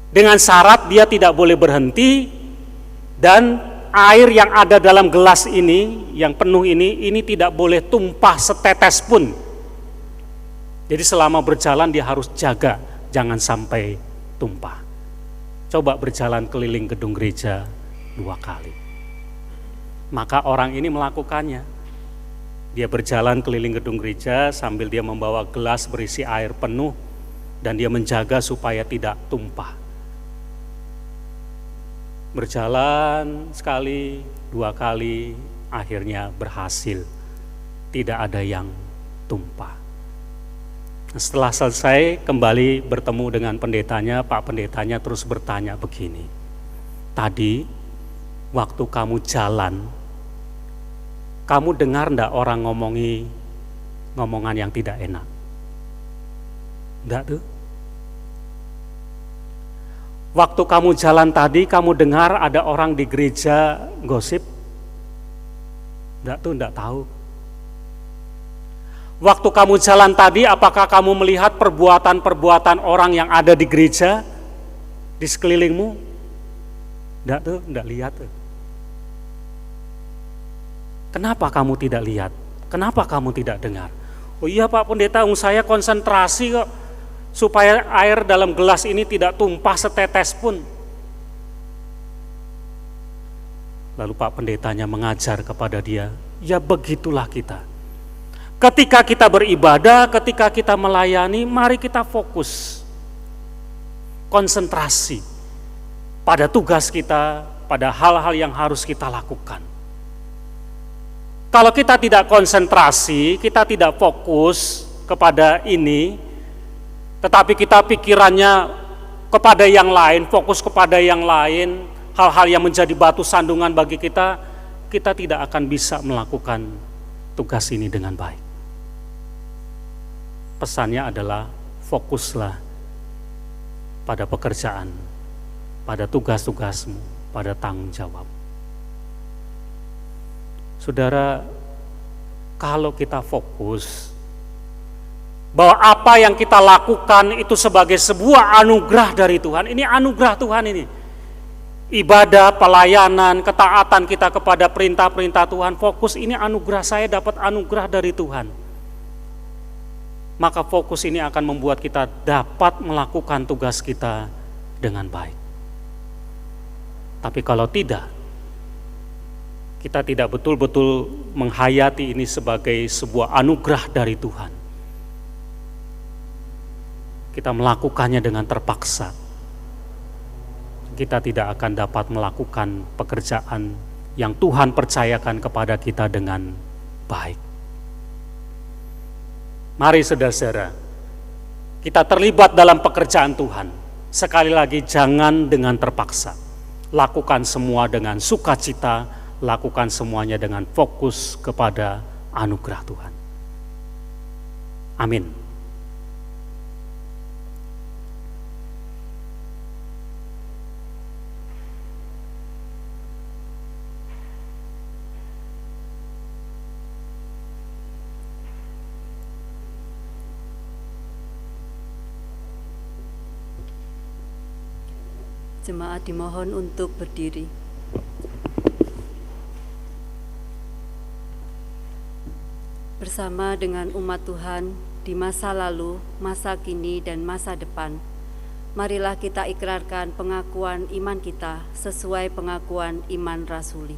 Dengan syarat dia tidak boleh berhenti dan air yang ada dalam gelas ini, yang penuh ini tidak boleh tumpah setetes pun. Jadi selama berjalan dia harus jaga, jangan sampai tumpah. Coba berjalan keliling gedung gereja 2 kali. Maka orang ini melakukannya. Dia berjalan keliling gedung gereja sambil dia membawa gelas berisi air penuh, dan dia menjaga supaya tidak tumpah. Berjalan sekali, 2 kali, akhirnya berhasil. Tidak ada yang tumpah. Setelah selesai, kembali bertemu dengan pendetanya, Pak Pendetanya terus bertanya begini, tadi waktu kamu jalan, kamu dengar enggak orang ngomongan yang tidak enak? Enggak tuh. Waktu kamu jalan tadi, kamu dengar ada orang di gereja gosip? Enggak tuh, enggak tahu. Waktu kamu jalan tadi, apakah kamu melihat perbuatan-perbuatan orang yang ada di gereja, di sekelilingmu? Enggak tuh, enggak lihat tuh. Kenapa kamu tidak lihat? Kenapa kamu tidak dengar? Oh iya Pak Pendeta, saya konsentrasi kok, supaya air dalam gelas ini tidak tumpah setetes pun. Lalu Pak Pendetanya mengajar kepada dia, ya begitulah kita. Ketika kita beribadah, ketika kita melayani, mari kita fokus, konsentrasi pada tugas kita, pada hal-hal yang harus kita lakukan. Kalau kita tidak konsentrasi, kita tidak fokus kepada ini, tetapi kita pikirannya kepada yang lain, fokus kepada yang lain, hal-hal yang menjadi batu sandungan bagi kita, kita tidak akan bisa melakukan tugas ini dengan baik. Pesannya adalah fokuslah pada pekerjaan, pada tugas-tugasmu, pada tanggung jawab. Saudara, kalau kita fokus bahwa apa yang kita lakukan itu sebagai sebuah anugerah dari Tuhan, ini anugerah Tuhan ini. Ibadah, pelayanan, ketaatan kita kepada perintah-perintah Tuhan, fokus ini anugerah, saya dapat anugerah dari Tuhan. Maka fokus ini akan membuat kita dapat melakukan tugas kita dengan baik. Tapi kalau tidak, kita tidak betul-betul menghayati ini sebagai sebuah anugerah dari Tuhan, kita melakukannya dengan terpaksa, kita tidak akan dapat melakukan pekerjaan yang Tuhan percayakan kepada kita dengan baik. Mari saudara-saudara, kita terlibat dalam pekerjaan Tuhan. Sekali lagi, jangan dengan terpaksa. Lakukan semua dengan sukacita, lakukan semuanya dengan fokus kepada anugerah Tuhan. Amin. Jemaat dimohon untuk berdiri. Bersama dengan umat Tuhan di masa lalu, masa kini, dan masa depan, marilah kita ikrarkan pengakuan iman kita sesuai pengakuan iman rasuli.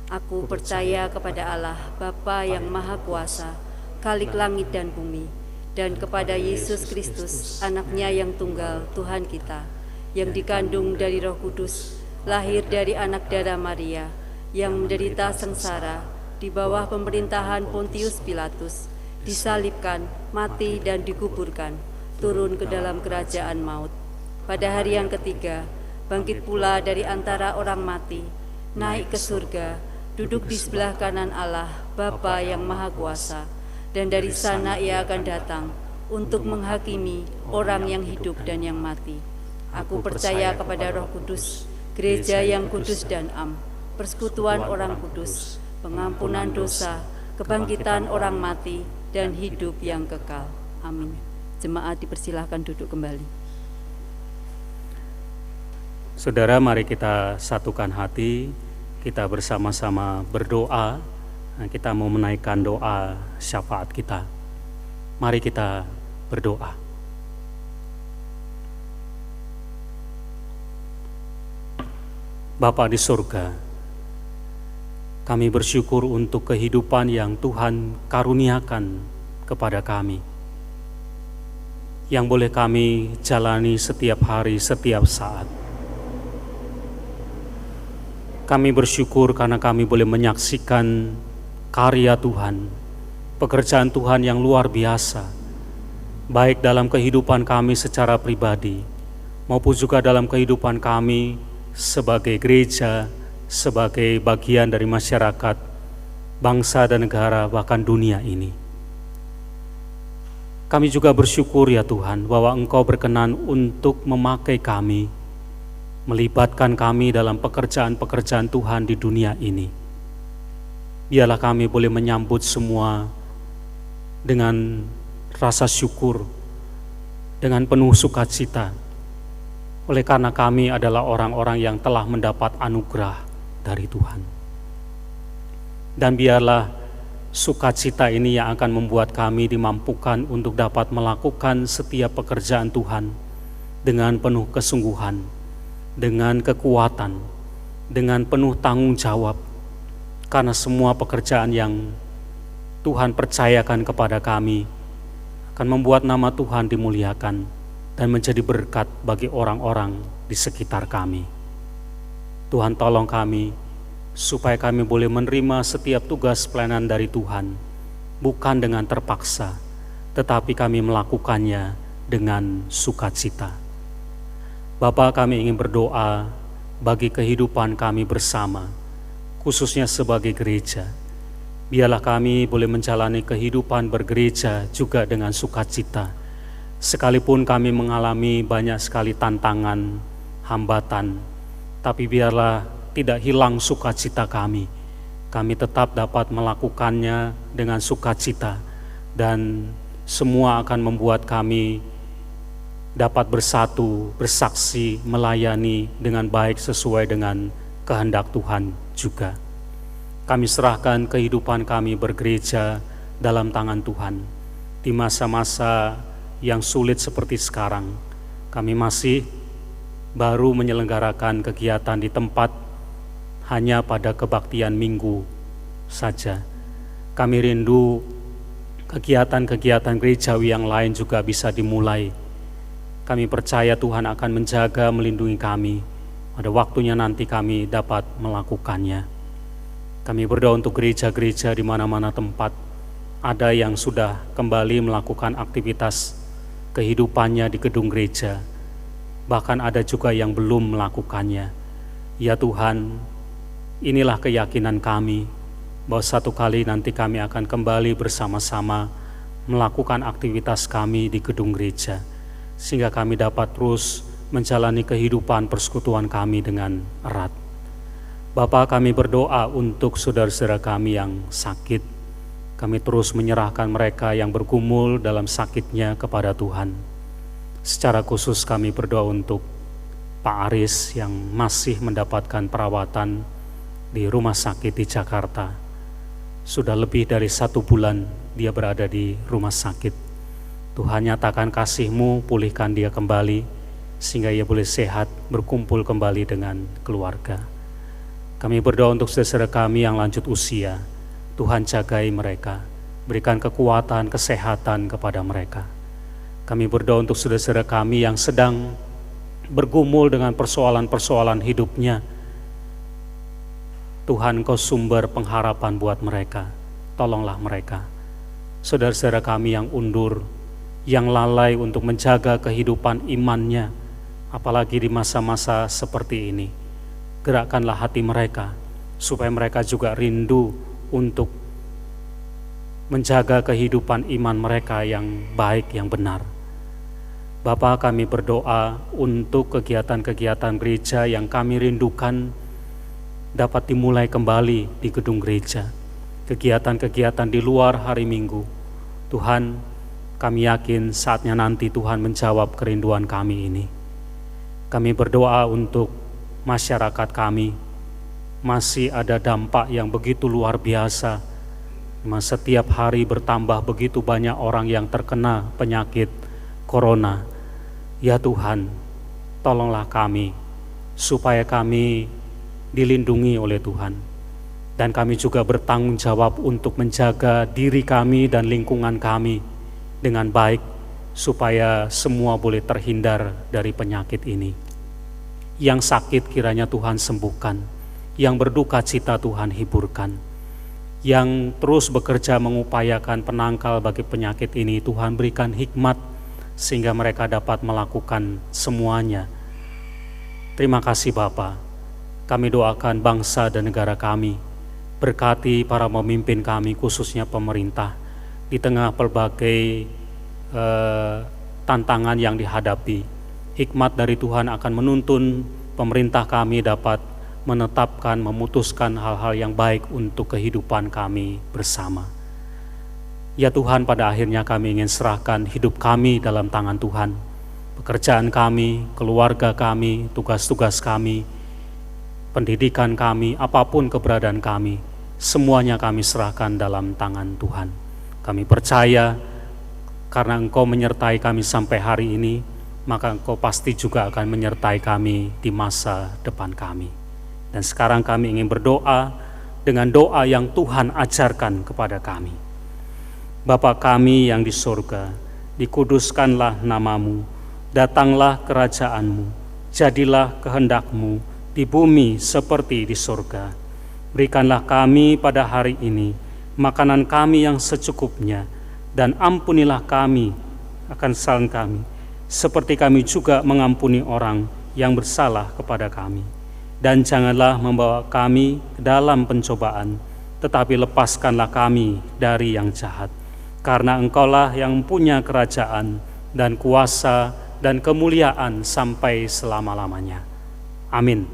Aku percaya kepada Allah, Bapa yang Maha Kuasa, Khalik langit dan bumi, dan kepada Yesus Kristus, Anak-Nya yang tunggal, Tuhan kita, yang dikandung dari Roh Kudus, lahir dari anak darah Maria, yang menderita sengsara di bawah pemerintahan Pontius Pilatus, disalibkan, mati dan dikuburkan, turun ke dalam kerajaan maut. Pada hari yang ketiga, bangkit pula dari antara orang mati, naik ke surga, duduk di sebelah kanan Allah, Bapa yang Maha Kuasa, dan dari sana Ia akan datang untuk menghakimi orang yang hidup dan yang mati. Aku percaya kepada Roh Kudus, gereja yang kudus dan am, persekutuan orang kudus, pengampunan dosa, kebangkitan orang mati, dan hidup yang kekal. Amin. Jemaat dipersilahkan duduk kembali. Saudara, mari kita satukan hati, kita bersama-sama berdoa. Kita mau menaikkan doa syafaat kita. Mari kita berdoa. Bapa di surga, kami bersyukur untuk kehidupan yang Tuhan karuniakan kepada kami, yang boleh kami jalani setiap hari, setiap saat. Kami bersyukur karena kami boleh menyaksikan karya Tuhan, pekerjaan Tuhan yang luar biasa, baik dalam kehidupan kami secara pribadi, maupun juga dalam kehidupan kami sebagai gereja, sebagai bagian dari masyarakat, bangsa dan negara, bahkan dunia ini. Kami juga bersyukur ya Tuhan, bahwa Engkau berkenan untuk memakai kami, melibatkan kami dalam pekerjaan-pekerjaan Tuhan di dunia ini. Biarlah kami boleh menyambut semua dengan rasa syukur, dengan penuh sukacita, oleh karena kami adalah orang-orang yang telah mendapat anugerah dari Tuhan. Dan biarlah sukacita ini yang akan membuat kami dimampukan untuk dapat melakukan setiap pekerjaan Tuhan dengan penuh kesungguhan, dengan kekuatan, dengan penuh tanggung jawab, karena semua pekerjaan yang Tuhan percayakan kepada kami akan membuat nama Tuhan dimuliakan dan menjadi berkat bagi orang-orang di sekitar kami. Tuhan, tolong kami supaya kami boleh menerima setiap tugas pelayanan dari Tuhan, bukan dengan terpaksa, tetapi kami melakukannya dengan sukacita. Bapa, kami ingin berdoa bagi kehidupan kami bersama, khususnya sebagai gereja. Biarlah kami boleh menjalani kehidupan bergereja juga dengan sukacita, sekalipun kami mengalami banyak sekali tantangan, hambatan, tapi biarlah tidak hilang sukacita kami. Kami tetap dapat melakukannya dengan sukacita, dan semua akan membuat kami dapat bersatu, bersaksi, melayani dengan baik sesuai dengan kehendak Tuhan juga. Kami serahkan kehidupan kami bergereja dalam tangan Tuhan. Di masa-masa yang sulit seperti sekarang, kami masih baru menyelenggarakan kegiatan di tempat hanya pada kebaktian minggu saja. Kami rindu kegiatan-kegiatan gerejawi yang lain juga bisa dimulai. Kami percaya Tuhan akan menjaga, melindungi kami. Pada waktunya nanti kami dapat melakukannya. Kami berdoa untuk gereja-gereja di mana-mana tempat. Ada yang sudah kembali melakukan aktivitas kehidupannya di gedung gereja. Bahkan ada juga yang belum melakukannya. Ya Tuhan, inilah keyakinan kami bahwa satu kali nanti kami akan kembali bersama-sama melakukan aktivitas kami di gedung gereja, sehingga kami dapat terus menjalani kehidupan persekutuan kami dengan erat. Bapa, kami berdoa untuk saudara-saudara kami yang sakit. Kami terus menyerahkan mereka yang bergumul dalam sakitnya kepada Tuhan. Secara khusus kami berdoa untuk Pak Aris yang masih mendapatkan perawatan di rumah sakit di Jakarta. Sudah lebih dari 1 bulan dia berada di rumah sakit. Tuhan, nyatakan kasih-Mu, pulihkan dia kembali, sehingga ia boleh sehat berkumpul kembali dengan keluarga. Kami berdoa untuk saudara kami yang lanjut usia. Tuhan jagai mereka, berikan kekuatan, kesehatan kepada mereka. Kami berdoa untuk saudara-saudara kami yang sedang bergumul dengan persoalan-persoalan hidupnya. Tuhan, Engkau sumber pengharapan buat mereka. Tolonglah mereka. Saudara-saudara kami yang undur, yang lalai untuk menjaga kehidupan imannya, apalagi di masa-masa seperti ini. Gerakkanlah hati mereka, supaya mereka juga rindu untuk menjaga kehidupan iman mereka yang baik, yang benar. Bapa, kami berdoa untuk kegiatan-kegiatan gereja yang kami rindukan dapat dimulai kembali di gedung gereja. Kegiatan-kegiatan di luar hari Minggu. Tuhan, kami yakin saatnya nanti Tuhan menjawab kerinduan kami ini. Kami berdoa untuk masyarakat kami. Masih ada dampak yang begitu luar biasa. Setiap hari bertambah begitu banyak orang yang terkena penyakit corona. Ya Tuhan, tolonglah kami supaya kami dilindungi oleh Tuhan. Dan kami juga bertanggung jawab untuk menjaga diri kami dan lingkungan kami dengan baik, supaya semua boleh terhindar dari penyakit ini. Yang sakit kiranya Tuhan sembuhkan, yang berduka cita Tuhan hiburkan, yang terus bekerja mengupayakan penangkal bagi penyakit ini, Tuhan berikan hikmat sehingga mereka dapat melakukan semuanya. Terima kasih Bapa. Kami doakan bangsa dan negara kami. Berkati para pemimpin kami, khususnya pemerintah, di tengah berbagai tantangan yang dihadapi. Hikmat dari Tuhan akan menuntun pemerintah kami dapat menetapkan, memutuskan hal-hal yang baik untuk kehidupan kami bersama. Ya Tuhan, pada akhirnya kami ingin serahkan hidup kami dalam tangan Tuhan. Pekerjaan kami, keluarga kami, tugas-tugas kami, pendidikan kami, apapun keberadaan kami, semuanya kami serahkan dalam tangan Tuhan. Kami percaya karena Engkau menyertai kami sampai hari ini, maka Engkau pasti juga akan menyertai kami di masa depan kami. Dan sekarang kami ingin berdoa dengan doa yang Tuhan ajarkan kepada kami. Bapa kami yang di surga, dikuduskanlah namamu, datanglah kerajaan-Mu, jadilah kehendak-Mu di bumi seperti di surga. Berikanlah kami pada hari ini makanan kami yang secukupnya, dan ampunilah kami akan kesalahan kami, seperti kami juga mengampuni orang yang bersalah kepada kami. Dan janganlah membawa kami ke dalam pencobaan, tetapi lepaskanlah kami dari yang jahat. Karena Engkaulah yang punya kerajaan dan kuasa dan kemuliaan sampai selama-lamanya. Amin.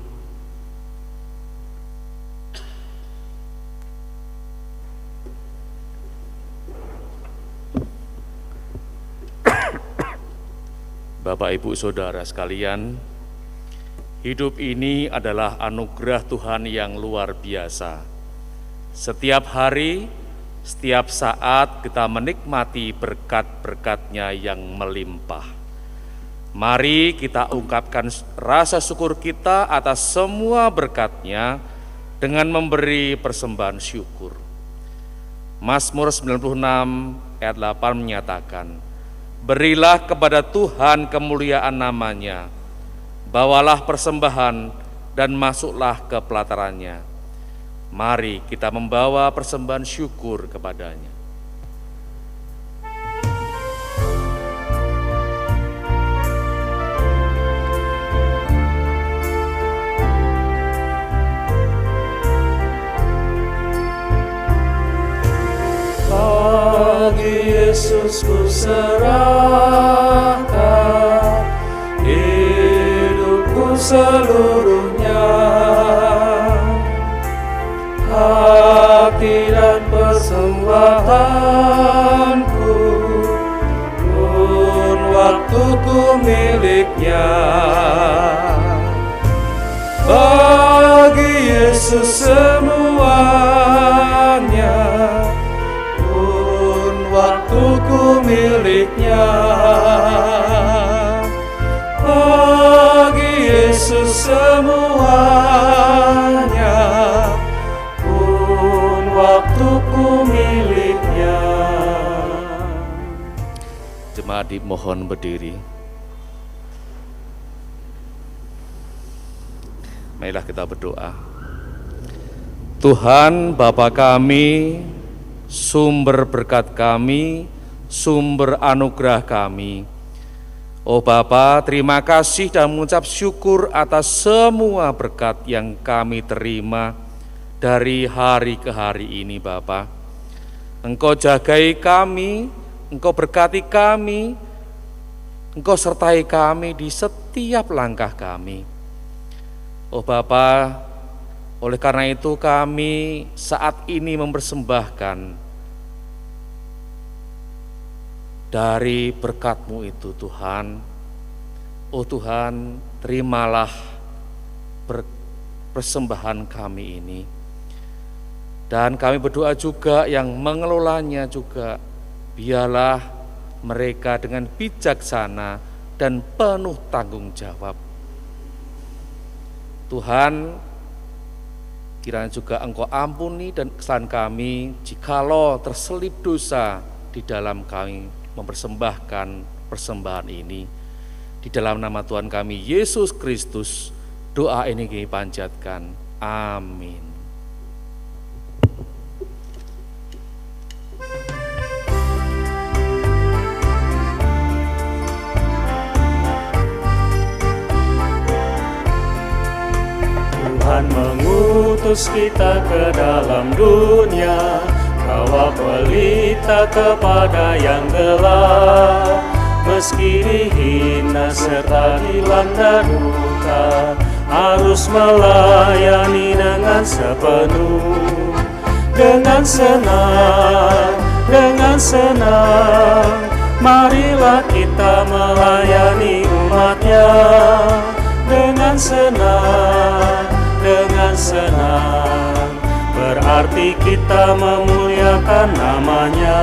Bapak, Ibu, Saudara sekalian, hidup ini adalah anugerah Tuhan yang luar biasa. Setiap hari, setiap saat kita menikmati berkat-berkat-Nya yang melimpah. Mari kita ungkapkan rasa syukur kita atas semua berkat-Nya dengan memberi persembahan syukur. Mazmur 96 ayat 8 menyatakan, berilah kepada Tuhan kemuliaan nama-Nya, bawalah persembahan dan masuklah ke pelataran-Nya. Mari kita membawa persembahan syukur kepada-Nya. Bagi Yesus ku serahkan hidupku seluruhnya, hati dan persembahanku, pun waktuku miliknya. Bagi Yesus semuanya, pun waktuku miliknya. semuanya, pun waktuku miliknya. Jemaat dimohon berdiri. Marilah kita berdoa. Tuhan Bapa kami, sumber berkat kami, sumber anugerah kami. Oh Bapa, terima kasih dan mengucap syukur atas semua berkat yang kami terima dari hari ke hari ini Bapa. Engkau jagai kami, Engkau berkati kami, Engkau sertai kami di setiap langkah kami. Oh Bapa, oleh karena itu kami saat ini mempersembahkan dari berkat-Mu itu Tuhan. Oh Tuhan, terimalah persembahan kami ini. Dan kami berdoa juga yang mengelolanya juga, biarlah mereka dengan bijaksana dan penuh tanggung jawab. Tuhan, kiranya juga Engkau ampuni dan kesalahan kami jikalau terselip dosa di dalam kami mempersembahkan persembahan ini. Di dalam nama Tuhan kami Yesus Kristus, doa ini kami panjatkan. Amin. Tuhan mengutus kita ke dalam dunia, bawa pelita kepada yang gelap. Meski dihina serta dilanda duka, harus melayani dengan sepenuh. Dengan senang, marilah kita melayani umat-Nya. Dengan senang, berarti kita memuliakan nama-Nya.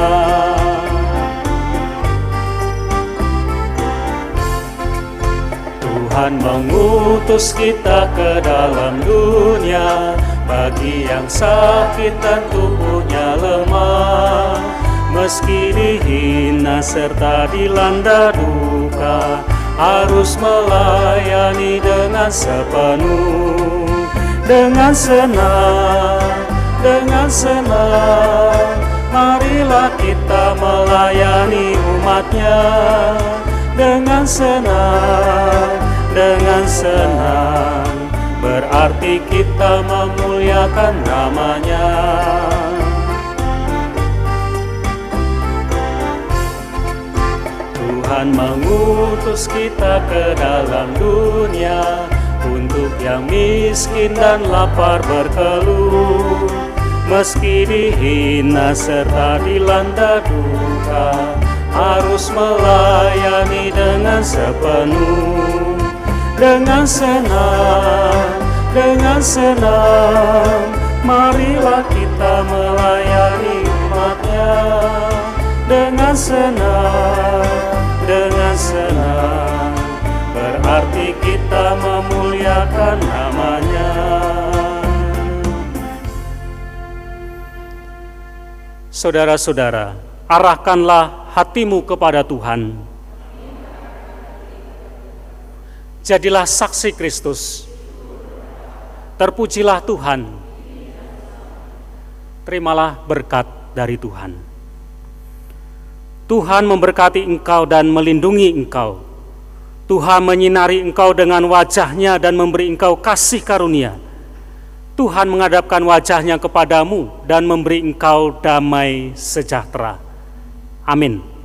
Tuhan mengutus kita ke dalam dunia, bagi yang sakit dan tubuhnya lemah. Meski dihina serta dilanda duka, harus melayani dengan sepenuh. Dengan senang, marilah kita melayani umat-Nya. Dengan senang, berarti kita memuliakan nama-Nya. Tuhan mengutus kita ke dalam dunia, untuk yang miskin dan lapar berkeluh. Meski dihina serta dilanda duka, harus melayani dengan sepenuh. Dengan senang, marilah kita melayani umat-Nya. Dengan senang, berarti kita memuliakan nama-Nya. Saudara-saudara, arahkanlah hatimu kepada Tuhan. Jadilah saksi Kristus. Terpujilah Tuhan. Terimalah berkat dari Tuhan. Tuhan memberkati engkau dan melindungi engkau. Tuhan menyinari engkau dengan wajah-Nya dan memberi engkau kasih karunia. Tuhan menghadapkan wajah-Nya kepadamu dan memberi engkau damai sejahtera. Amin.